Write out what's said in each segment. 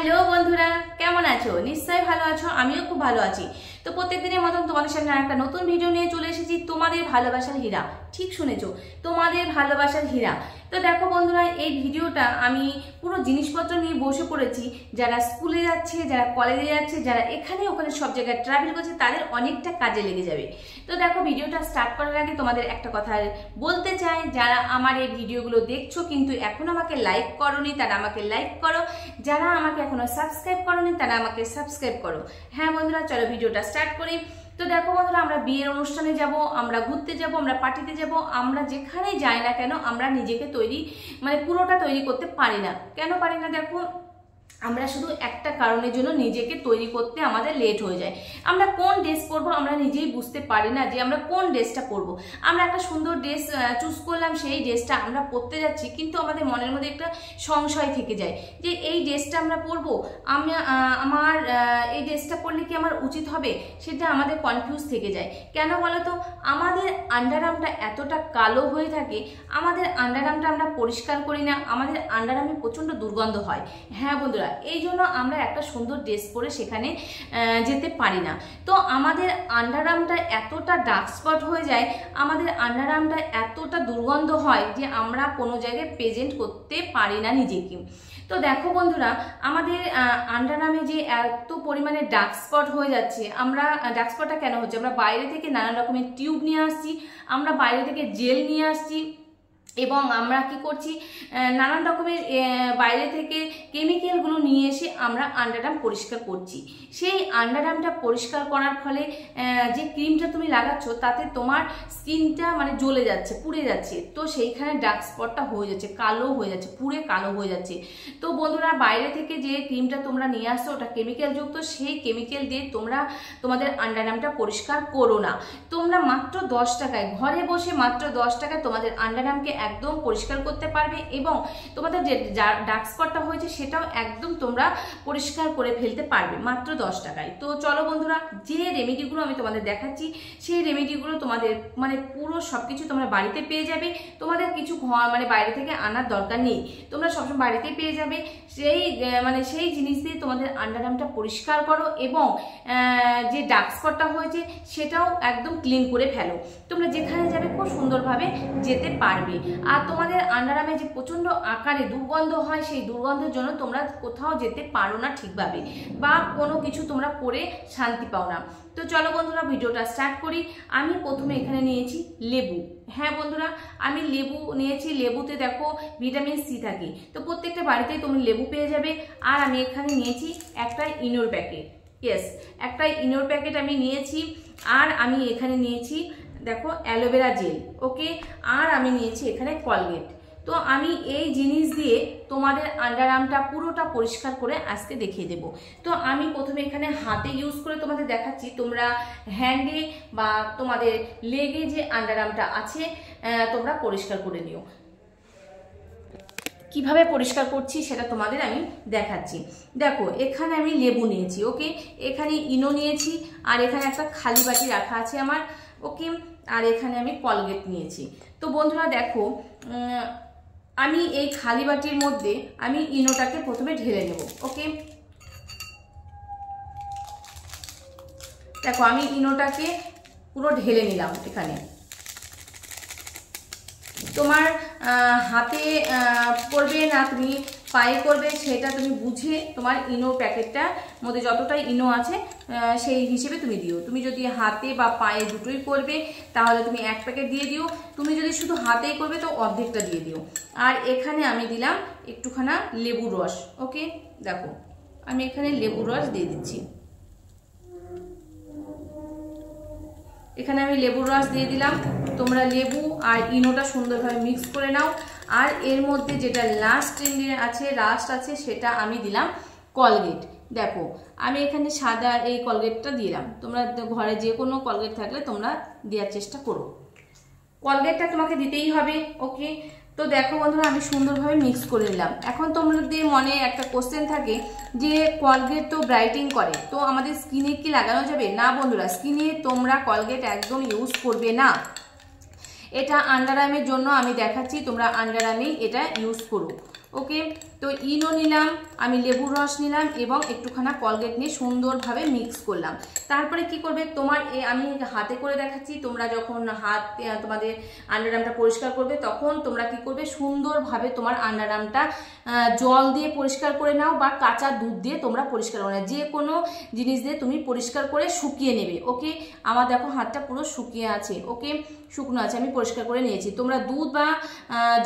Hello বন্ধুরা, কেমন আছো? নিশ্চয়ই ভালো আছো, আমিও খুব ভালো আছি। তো প্রত্যেকদিনের মতন তোমাদের সামনে একটা নতুন ভিডিও নিয়ে চলে এসেছি। তোমাদের ভালোবাসার হীরা, ঠিক শুনেছো, তোমাদের ভালোবাসার হীরা। তো দেখো বন্ধুরা, এই ভিডিওটা আমি পুরো জিনিসপত্র নিয়ে বসে পড়েছি। যারা স্কুলে যাচ্ছে, যারা কলেজে যাচ্ছে, যারা এখানে ওখানে সব জায়গায় ট্রাভেল করছে, তাদের অনেকটা কাজে লেগে যাবে। তো দেখো, ভিডিওটা স্টার্ট করার আগে তোমাদের একটা কথা বলতে চাই, যারা আমার এই ভিডিওগুলো দেখছো কিন্তু এখন আমাকে লাইক করোনি, তারা আমাকে লাইক করো। যারা আমাকে এখনো সাবস্ক্রাইব করোনি, তারা আমাকে সাবস্ক্রাইব করো। হ্যাঁ বন্ধুরা, চলো ভিডিওটা স্টার্ট করি। তো দেখো বন্ধুরা, আমরা বিয়ের অনুষ্ঠানে যাব, আমরা ঘুরতে যাব, আমরা পার্টিতে যাব, আমরা যেখানে যাই না কেন আমরা নিজেকে পুরোটা তৈরি করতে পারি না। কেন পারি না? দেখো, আমরা শুধু একটা কারণের জন্য নিজেকে তৈরি করতে আমাদের লেট হয়ে যায়। আমরা কোন ড্রেস পরবো আমরা নিজেই বুঝতে পারি না যে আমরা কোন ড্রেসটা পরবো। আমরা একটা সুন্দর ড্রেস চুজ করলাম, সেই ড্রেসটা আমরা পরতে যাচ্ছি, কিন্তু আমাদের মনের মধ্যে একটা সংশয় থেকে যায় যে এই ড্রেসটা আমরা পরবো, আমার এই ড্রেসটা পরলে কি আমার উচিত হবে, সেটা আমাদের কনফিউজ থেকে যায়। কেন বলো তো? আমাদের আন্ডারআর্মটা এতটা কালো হয়ে থাকে, আমাদের আন্ডারআর্মটা আমরা পরিষ্কার করি না, আমাদের আন্ডারআর্মে প্রচণ্ড দুর্গন্ধ হয়। হ্যাঁ বন্ধুরা, এই জন্য আমরা একটা সুন্দর ড্রেস পরে সেখানে যেতে পারি না। তো আমাদের আন্ডারআর্মটা এতটা ডার্ক স্পট হয়ে যায়, আমাদের আন্ডারআর্মটা এতটা দুর্গন্ধ হয় যে আমরা কোনো জায়গায় প্রেজেন্ট করতে পারি না নিজেকে। তো দেখো বন্ধুরা, আমাদের আন্ডারআর্মে যে এত পরিমাণে ডার্ক স্পট হয়ে যাচ্ছে, আমরা ডার্ক স্পটটা কেন হচ্ছে? আমরা বাইরে থেকে নানান রকমের টিউব নিয়ে আসছি, আমরা বাইরে থেকে জেল নিয়ে আসছি, এবং আমরা কি করছি, নানান রকমের বাইরে থেকে কেমিক্যালগুলো নিয়ে এসে আমরা আন্ডারআর্ম পরিষ্কার করছি। সেই আন্ডারআর্মটা পরিষ্কার করার ফলে যে ক্রিমটা তুমি লাগাচ্ছ তাতে তোমার স্কিনটা জ্বলে যাচ্ছে, পুড়ে যাচ্ছে। তো সেইখানে ডার্ক স্পটটা হয়ে যাচ্ছে, কালো হয়ে যাচ্ছে, পুড়ে কালো হয়ে যাচ্ছে। তো বন্ধুরা, বাইরে থেকে যে ক্রিমটা তোমরা নিয়ে আসছো ওটা কেমিক্যালযুক্ত, সেই কেমিক্যাল দিয়ে তোমরা তোমাদের আন্ডারআর্মটা পরিষ্কার করো না। তোমরা মাত্র 10 টাকায়, ঘরে বসে মাত্র 10 টাকায় তোমাদের আন্ডারআর্মকে একদম পরিষ্কার করতে পারবে, এবং তোমাদের যে ডার্ক স্পটটা হয়েছে সেটাও একদম তোমরা পরিষ্কার করে ফেলতে পারবে মাত্র 10 টাকায়। তো চলো বন্ধুরা, যে রেমেডিগুলো আমি তোমাদের দেখাচ্ছি সেই রেমেডিগুলো তোমাদের পুরো সবকিছু তোমরা বাড়িতে পেয়ে যাবে। তোমাদের কিছু বাইরে থেকে আনার দরকার নেই, তোমরা সবসময় বাড়িতে পেয়ে যাবে। সেই জিনিস দিয়ে তোমাদের আন্ডারআর্মটা পরিষ্কার করো, এবং যে ডার্ক স্পটটা হয়েছে সেটাও একদম ক্লিন করে ফেলো। তোমরা যেখানে যাবে খুব সুন্দরভাবে যেতে পারবে। আর তোমাদের আন্ডারআর্মে যে প্রচন্ড আকারে দুর্গন্ধ হয়, সেই দুর্গন্ধের জন্য তোমরা কোথাও যেতে পারো না ঠিকভাবে, বা কোনো কিছু তোমরা পরে শান্তি পাও না। তো চলো বন্ধুরা, ভিডিওটা স্টার্ট করি। আমি প্রথমে এখানে নিয়েছি লেবু। হ্যাঁ বন্ধুরা, আমি লেবু নিয়েছি। লেবুতে দেখো ভিটামিন সি থাকে, তো প্রত্যেকটা বাড়িতেই তুমি লেবু পেয়ে যাবে। আর আমি এখানে নিয়েছি একটা ইনোর প্যাকেট। একটা ইনোর প্যাকেট আমি নিয়েছি। আর আমি এখানে নিয়েছি দেখো অ্যালোভেরা জেল, ওকে। আর আমি নিয়েছি এখানে কলগেট। তো আমি এই জিনিস দিয়ে তোমাদের আন্ডারআর্মটা পুরোটা পরিষ্কার করে আজকে দেখিয়ে দেব। তো আমি প্রথমে এখানে হাতে ইউজ করে তোমাদের দেখাচ্ছি, তোমরা হ্যান্ডে বা তোমাদের লেগে যে আন্ডারআর্মটা আছে তোমরা পরিষ্কার করে নিও। কিভাবে পরিষ্কার করছি সেটা তোমাদের আমি দেখাচ্ছি। দেখো, এখানে আমি লেবু নিয়েছি, ওকে। এখানে ইনো নিয়েছি, আর এখানে একটা খালি বাটি রাখা আছে আমার, ওকে। আর এখানে আমি কলগেট নিয়েছি। তো বন্ধুরা দেখো, আমি এই খালি বাটির মধ্যে আমি ইনোটাকে প্রথমে ঢেলে নেব, ওকে। দেখো, আমি ইনোটাকে পুরো ঢেলে নিলাম এখানে। তোমার হাতে করবে না তুমি পায়ে করবে, সেটা তুমি বুঝে তোমার ইনো প্যাকেটটার মধ্যে যতটাই ইনো আছে সেই হিসেবে তুমি দিও। তুমি যদি হাতে বা পায়ে দুটোই করবে তাহলে তুমি 1 প্যাকেট দিয়ে দিও। তুমি যদি শুধু হাতেই করবে তো অর্ধেকটা দিয়ে দিও। আর এখানে আমি দিলাম একটুখানা লেবুর রস, ওকে। দেখো, আমি এখানে লেবুর রস দিয়ে দিচ্ছি। এখানে আমি লেবুর রস দিয়ে দিলাম। তোমরা লেবু আর ইনোটা সুন্দরভাবে মিক্স করে নাও। আর এর মধ্যে যেটা লাস্ট আছে সেটা আমি দিলাম কলগেট। দেখো, আমি এখানে সাদা এই কলগেটটা দিলাম। তোমরা ঘরে যে কোনো কলগেট থাকলে তোমরা দেওয়ার চেষ্টা করো। কলগেটটা তোমাকে দিতেই হবে, ওকে। তো দেখো বন্ধুরা, আমি সুন্দরভাবে মিক্স করে নিলাম। এখন তোমাদের মনে একটা কোশ্চেন থাকে যে কলগেট তো ব্রাইটিং করে, তো আমাদের স্কিনে কি লাগানো যাবে? না বন্ধুরা, স্কিনে তোমরা কলগেট একদম ইউজ করবে না। এটা আন্ডারআর্মের জন্য আমি দেখাচ্ছি, তোমরা আন্ডারআর্মেই এটা ইউজ করো। ওকে, তো ইনো নিলাম, আমি লেবুর রস নিলাম এবং একটুখানা কলগেট নিয়ে সুন্দরভাবে মিক্স করলাম। তারপরে কি করবে, তোমার আমি হাতে করে দেখাচ্ছি, তোমরা যখন হাত তোমাদের আন্ডারআর্মটা পরিষ্কার করবে তখন তোমরা কি করবে, সুন্দরভাবে তোমার আন্ডারআর্মটা জল দিয়ে পরিষ্কার করে নাও বা কাঁচা দুধ দিয়ে তোমরা পরিষ্কার করে নাও, যে কোনো জিনিস দিয়ে তুমি পরিষ্কার করে শুকিয়ে নেবে। ওকে, আমার দেখো হাতটা পুরো শুকিয়ে আছে, ওকে শুকনো আছে, আমি পরিষ্কার করে নিয়েছি। তোমরা দুধ বা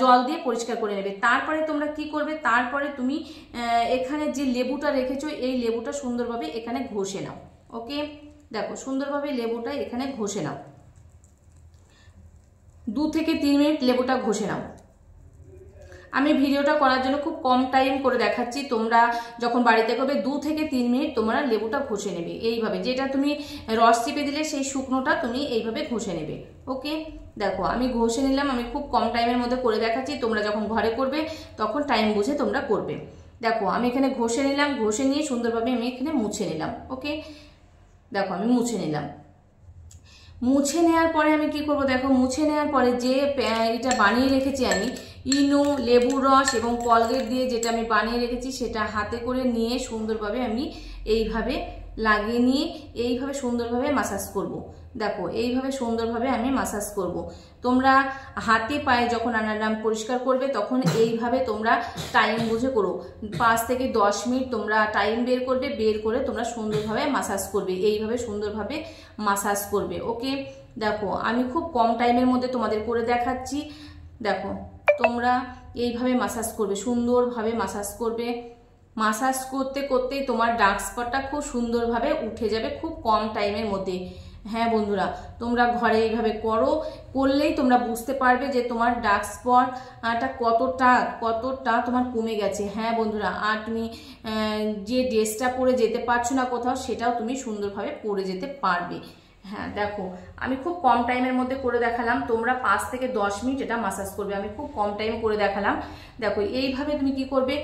জল দিয়ে পরিষ্কার করে নেবে। তারপরে তোমরা কি করবে, তারপরে তুমি এখানে যে লেবুটা রেখেছো এই লেবুটা সুন্দরভাবে এখানে ঘষে নাও। ওকে, দেখো সুন্দরভাবে লেবুটা এখানে ঘষে নাও, 2 থেকে 3 মিনিট লেবুটা ঘষে নাও। আমি ভিডিওটা করার জন্য খুব কম টাইম করে দেখাচ্ছি, তোমরা যখন বাড়িতে করবে 2 থেকে 3 মিনিট তোমরা লেবুটা ঘষে নেবে এইভাবে, যেটা তুমি রস চিপে দিলে সেই শুকনোটা তুমি এইভাবে ঘষে নেবে। ওকে, দেখো আমি ঘষে নিলাম, আমি খুব কম টাইমের মধ্যে করে দেখাচ্ছি, তোমরা যখন ঘরে করবে তখন টাইম বুঝে তোমরা করবে। দেখো আমি এখানে ঘষে নিলাম, ঘষে নিয়ে সুন্দরভাবে আমি এখানে মুছে নিলাম। ওকে, দেখো আমি মুছে নিলাম। মুছে নেওয়ার পরে আমি কি করব, দেখো মুছে নেওয়ার পরে যে এটা বানিয়ে রেখেছি আমি ইনো, লেবুর রস এবং কলগেট দিয়ে যেটা আমি বানিয়ে রেখেছি সেটা হাতে করে নিয়ে সুন্দরভাবে আমি এইভাবে লাগিয়ে নিয়ে এইভাবে সুন্দরভাবে মাসাজ করব। দেখো এইভাবে সুন্দরভাবে আমি মাসাজ করব। তোমরা হাতে পায়ে যখন আন্ডারআর্ম পরিষ্কার করবে তখন এইভাবে তোমরা টাইম বুঝে করো, 5 থেকে 10 মিনিট তোমরা টাইম বের করবে, বের করে তোমরা সুন্দরভাবে মাসাজ করবে, এইভাবে সুন্দরভাবে মাসাজ করবে। ওকে, দেখো আমি খুব কম টাইমের মধ্যে তোমাদের করে দেখাচ্ছি। দেখো তোমরা এইভাবে মাসাজ করবে, সুন্দরভাবে মাসাজ করবে। মাসাজ করতে করতেই তোমার ডার্ক স্পটটা খুব সুন্দরভাবে উঠে যাবে খুব কম টাইমের মধ্যে। হ্যাঁ বন্ধুরা, তোমরা ঘরে এইভাবে করো, করলেই তোমরা বুঝতে পারবে যে তোমার ডার্ক স্পটটা কতটা তোমার কমে গেছে। হ্যাঁ বন্ধুরা, আর তুমি যে ড্রেসটা পরে যেতে পারছো না কোথাও সেটাও তুমি সুন্দরভাবে পরে যেতে পারবে। হ্যাঁ দেখো আমি খুব কম টাইমের মধ্যে করে দেখালাম, তোমরা 5 থেকে 10 মিনিট এটা মাসাজ করবে, আমি খুব কম টাইম করে দেখালাম। দেখো এইভাবে তুমি কি করবে,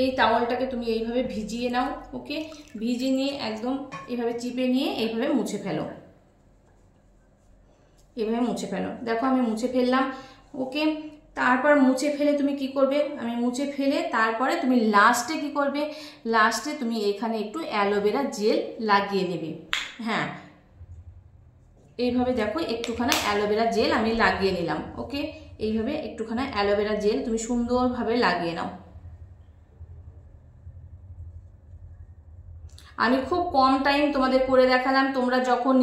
এই টাওয়ালটাকে তুমি এইভাবে ভিজিয়ে নাও। ওকে, ভিজিয়ে নিয়ে একদম এইভাবে চিপে নিয়ে এইভাবে মুছে ফেলো, এইভাবে মুছে ফেলো। দেখো আমি মুছে ফেললাম। ওকে, তারপর মুছে ফেলে তুমি কি করবে, আমি মুছে ফেলে তারপরে তুমি লাস্টে কি করবে, লাস্টে তুমি এখানে একটু অ্যালোভেরা জেল লাগিয়ে নেবে। হ্যাঁ এইভাবে দেখো একটুখানা অ্যালোভেরা জেল আমি লাগিয়ে নিলাম। ওকে, এইভাবে একটুখানা অ্যালোভেরা জেল তুমি সুন্দরভাবে লাগিয়ে নাও। আমি খুব কম টাইম তোমাদের করে দেখালাম, তোমরা যখন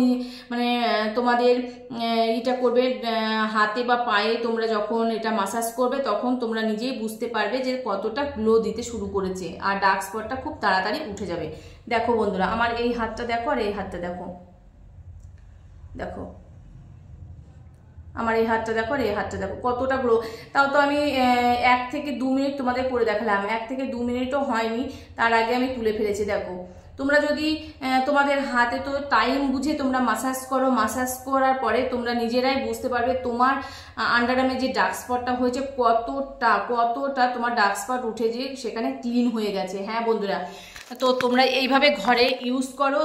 মানে তোমাদের এটা করবে হাতে বা পায়ে তোমরা যখন এটা মাসাজ করবে তখন তোমরা নিজেই বুঝতে পারবে যে কতটা গ্লো দিতে শুরু করেছে আর ডার্ক স্পটটা খুব তাড়াতাড়ি উঠে যাবে। দেখো বন্ধুরা, আমার এই হাতটা দেখো আর এই হাতটা দেখো, দেখো আমার এই হাতটা দেখো আর এই হাতটা দেখো কতটা গ্লো। তাও তো আমি 1 থেকে 2 মিনিট তোমাদের করে দেখালাম, 1 থেকে 2 মিনিটও হয়নি, তার আগে আমি তুলে ফেলেছি। দেখো তোমরা যদি তোমাদের হাতে তো টাইম বুঝে তোমরা মাসাজ করো, মাসাজ করার পরে তোমরা নিজেরাই বুঝতে পারবে তোমার আন্ডারআর্মে যে ডার্ক স্পটটা হয়েছে কতটা তোমার ডার্ক স্পট উঠে যে সেখানে ক্লিন হয়ে গেছে। হ্যাঁ বন্ধুরা, তো তোমরা এইভাবে ঘরে ইউজ করো,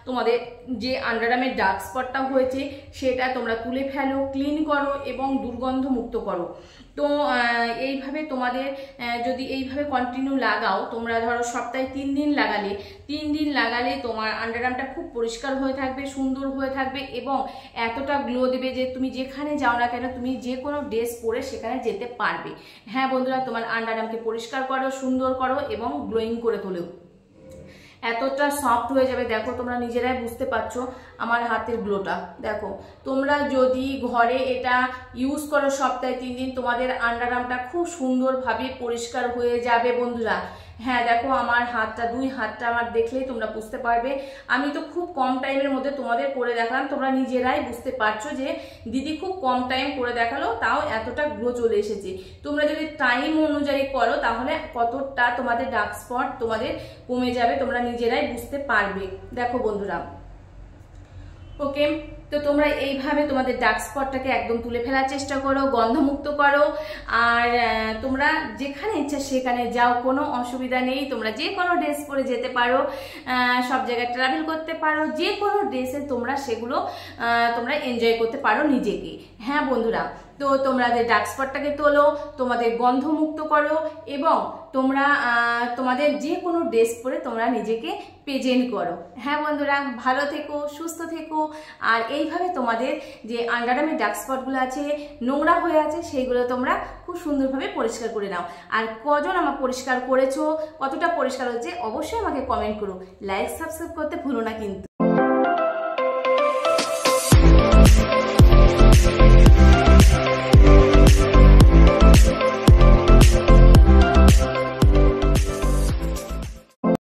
তোমাদের যে আন্ডারআর্মের ডার্ক স্পটটা হয়েছে সেটা তোমরা তুলে ফেলো, ক্লিন করো এবং দুর্গন্ধ মুক্ত করো। তো এইভাবে তোমাদের যদি এইভাবে কন্টিনিউ লাগাও, তোমরা ধরো সপ্তাহে 3 দিন লাগালে, 3 দিন লাগালে তোমার আন্ডারআর্মটা খুব পরিষ্কার হয়ে থাকবে, সুন্দর হয়ে থাকবে এবং এতটা গ্লো দেবে যে তুমি যেখানে যাও না কেন তুমি যে কোনো ড্রেস পরে সেখানে যেতে পারবে। হ্যাঁ বন্ধুরা, তোমার আন্ডারআর্মকে পরিষ্কার করো, সুন্দর করো এবং গ্লোয়িং করে তোলো, এতটা সফট হয়ে যাবে। দেখো তোমরা নিজেরাই বুঝতে পারছো আমার হাতের গ্লোটা। দেখো তোমরা যদি ঘরে এটা ইউজ করো সপ্তাহে 3 দিন, তোমাদের আন্ডারআর্মটা খুব সুন্দরভাবে পরিষ্কার হয়ে যাবে বন্ধুরা। হ্যাঁ দেখো আমার হাতটা, 2 হাতটা আমার দেখলেই তোমরা বুঝতে পারবে। আমি তো খুব কম টাইমের মধ্যে তোমাদের করে দেখালাম, তোমরা নিজেরাই বুঝতে পারছো যে দিদি খুব কম টাইম করে দেখালো তাও এতটা গ্লো চলে এসেছে। তোমরা যদি টাইম অনুযায়ী করো তাহলে কতটা তোমাদের ডার্ক স্পট তোমাদের কমে যাবে, তোমরা নিজেরাই বুঝতে পারবে। দেখো বন্ধুরা, ওকে, তো তো তোমরা এইভাবে তোমাদের ডার্ক স্পটটাকে একদম তুলে ফেলার চেষ্টা করো, গন্ধমুক্ত করো। আর তোমরা যেখানে ইচ্ছা সেখানে যাও, কোনো অসুবিধা নেই। তোমরা যে কোনো ড্রেস পরে যেতে পারো, সব জায়গায় ট্রাভেল করতে পারো, যে কোনো ড্রেসে তোমরা সেগুলো তোমরা এনজয় করতে পারো নিজেকে। হ্যাঁ বন্ধুরা, তো তোমাদের ডার্ক স্পটটাকে তোলো, তোমাদের গন্ধমুক্ত করো এবং তোমরা তোমাদের যে কোনো ড্রেস পরে তোমরা নিজেকে প্রেজেন্ট করো। হ্যাঁ বন্ধুরা, ভালো থেকো, সুস্থ থেকো। আর এইভাবে তোমাদের যে আন্ডারআর্মের ডার্ক স্পটগুলো আছে, নোংরা হয়ে আছে, সেইগুলো তোমরা খুব সুন্দরভাবে পরিষ্কার করে নাও। আর কজন আমার পরিষ্কার করেছো, কতটা পরিষ্কার হচ্ছে, অবশ্যই আমাকে কমেন্ট করো। লাইক সাবস্ক্রাইব করতে ভুলো না কিন্তু।